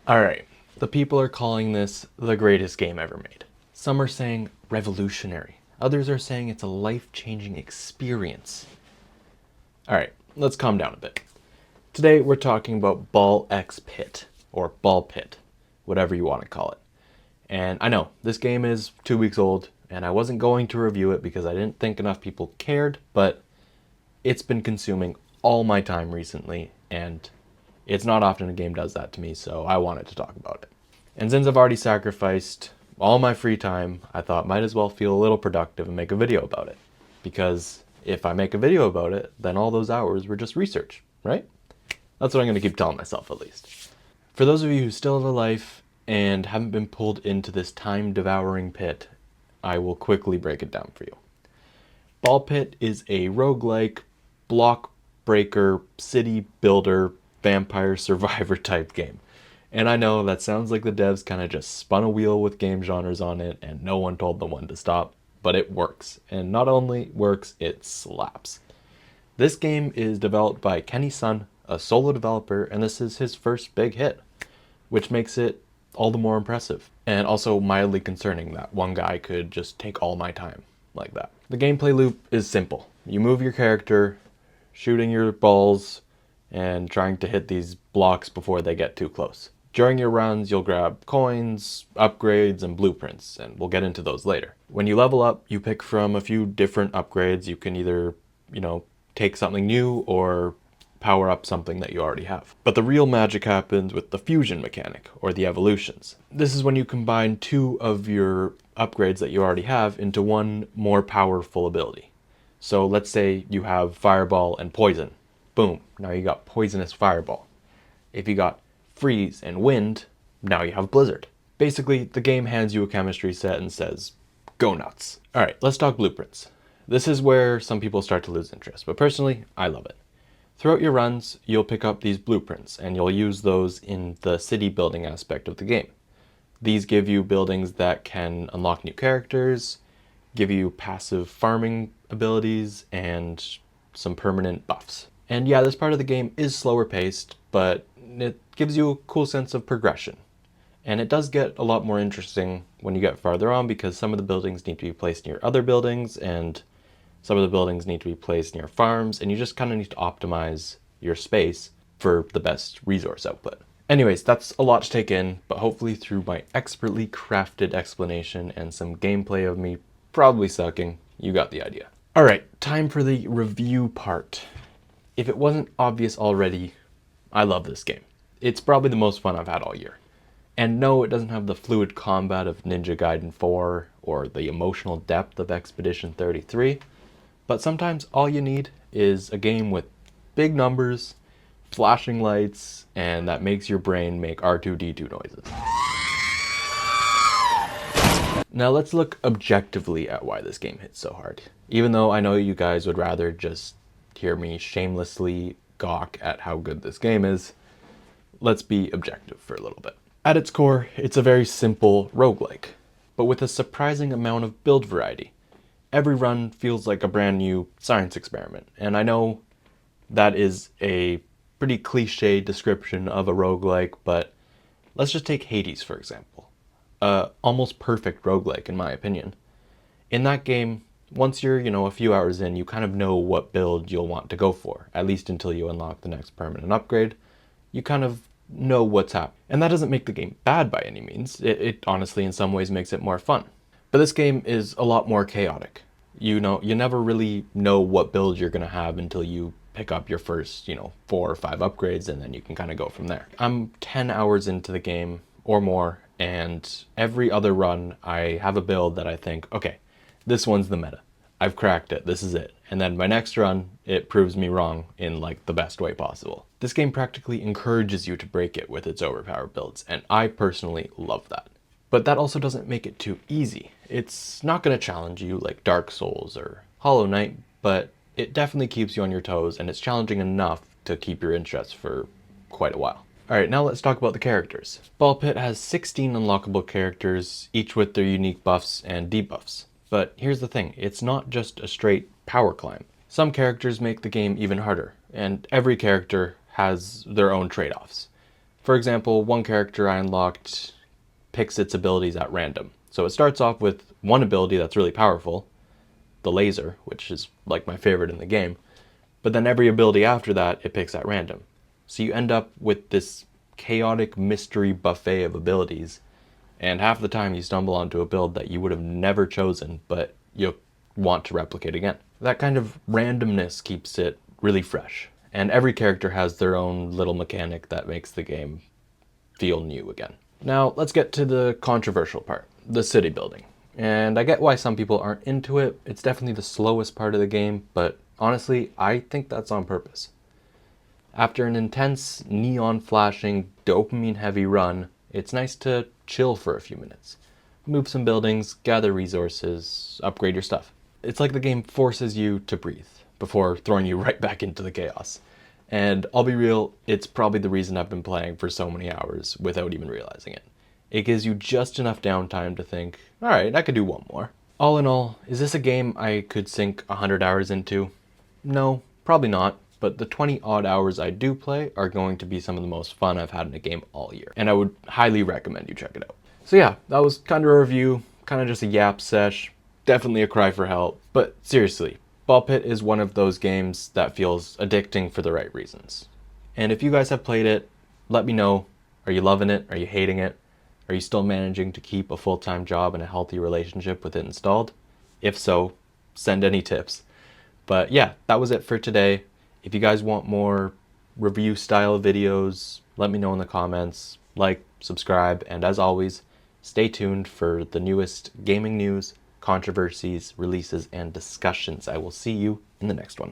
Alright, the people are calling this the greatest game ever made. Some are saying revolutionary. Others are saying it's a life-changing experience. Alright, let's calm down a bit. Today we're talking about Ball X Pit, or Ball Pit, whatever you want to call it. And I know, this game is 2 weeks old, and I wasn't going to review it because I didn't think enough people cared, but it's been consuming all my time recently, and it's not often a game does that to me, so I wanted to talk about it. And since I've already sacrificed all my free time, I thought might as well feel a little productive and make a video about it. Because if I make a video about it, then all those hours were just research, right? That's what I'm going to keep telling myself at least. For those of you who still have a life and haven't been pulled into this time-devouring pit, I will quickly break it down for you. Ball Pit is a roguelike, block breaker, city builder, vampire survivor type game. And I know that sounds like the devs kind of just spun a wheel with game genres on it and no one told them when to stop, but it works. And not only works, it slaps. This game is developed by Kenny Sun, a solo developer, and this is his first big hit, which makes it all the more impressive. And also mildly concerning that one guy could just take all my time like that. The gameplay loop is simple. You move your character, shooting your balls, and trying to hit these blocks before they get too close. During your runs, you'll grab coins, upgrades, and blueprints, and we'll get into those later. When you level up, you pick from a few different upgrades. You can either, take something new or power up something that you already have. But the real magic happens with the fusion mechanic, or the evolutions. This is when you combine two of your upgrades that you already have into one more powerful ability. So let's say you have Fireball and Poison. Boom, now you got Poisonous Fireball. If you got Freeze and Wind, now you have Blizzard. Basically, the game hands you a chemistry set and says, go nuts. Alright, let's talk blueprints. This is where some people start to lose interest, but personally, I love it. Throughout your runs, you'll pick up these blueprints, and you'll use those in the city building aspect of the game. These give you buildings that can unlock new characters, give you passive farming abilities, and some permanent buffs. And yeah, this part of the game is slower paced, but it gives you a cool sense of progression. And it does get a lot more interesting when you get farther on because some of the buildings need to be placed near other buildings and some of the buildings need to be placed near farms, and you just kind of need to optimize your space for the best resource output. Anyways, that's a lot to take in, but hopefully through my expertly crafted explanation and some gameplay of me probably sucking, you got the idea. Alright, time for the review part. If it wasn't obvious already, I love this game. It's probably the most fun I've had all year. And no, it doesn't have the fluid combat of Ninja Gaiden 4 or the emotional depth of Expedition 33, but sometimes all you need is a game with big numbers, flashing lights, and that makes your brain make R2-D2 noises. Now let's look objectively at why this game hits so hard. Even though I know you guys would rather just hear me shamelessly gawk at how good this game is, let's be objective for a little bit. At its core, it's a very simple roguelike, but with a surprising amount of build variety. Every run feels like a brand new science experiment, and I know that is a pretty cliche description of a roguelike, but let's just take Hades for example. Almost perfect roguelike in my opinion. In that game, once you're, a few hours in, you kind of know what build you'll want to go for, at least until you unlock the next permanent upgrade. You kind of know what's happening. And that doesn't make the game bad by any means. It honestly in some ways makes it more fun. But this game is a lot more chaotic. You never really know what build you're gonna have until you pick up your first, 4 or 5 upgrades, and then you can kind of go from there. I'm 10 hours into the game or more, and every other run I have a build that I think, okay, this one's the meta. I've cracked it, this is it. And then my next run, it proves me wrong in the best way possible. This game practically encourages you to break it with its overpowered builds, and I personally love that. But that also doesn't make it too easy. It's not going to challenge you like Dark Souls or Hollow Knight, but it definitely keeps you on your toes, and it's challenging enough to keep your interest for quite a while. Alright, now let's talk about the characters. Ball Pit has 16 unlockable characters, each with their unique buffs and debuffs. But here's the thing, it's not just a straight power climb. Some characters make the game even harder, and every character has their own trade-offs. For example, one character I unlocked picks its abilities at random. So it starts off with one ability that's really powerful, the laser, which is like my favorite in the game, but then every ability after that it picks at random. So you end up with this chaotic mystery buffet of abilities, and half the time you stumble onto a build that you would have never chosen, but you'll want to replicate again. That kind of randomness keeps it really fresh, and every character has their own little mechanic that makes the game feel new again. Now let's get to the controversial part, the city building. And I get why some people aren't into it. It's definitely the slowest part of the game, but honestly, I think that's on purpose. After an intense, neon flashing, dopamine heavy run, it's nice to chill for a few minutes. Move some buildings, gather resources, upgrade your stuff. It's like the game forces you to breathe before throwing you right back into the chaos. And I'll be real, it's probably the reason I've been playing for so many hours without even realizing it. It gives you just enough downtime to think, alright, I could do one more. All in all, is this a game I could sink 100 hours into? No, probably not, but the 20 odd hours I do play are going to be some of the most fun I've had in a game all year, and I would highly recommend you check it out. So yeah, that was kind of a review, kind of just a yap sesh, definitely a cry for help, but seriously, Ball Pit is one of those games that feels addicting for the right reasons. And if you guys have played it, let me know. Are you loving it? Are you hating it? Are you still managing to keep a full-time job and a healthy relationship with it installed? If so, send any tips. But yeah, that was it for today. If you guys want more review style videos, let me know in the comments. Like, subscribe, and as always, stay tuned for the newest gaming news, controversies, releases, and discussions. I will see you in the next one.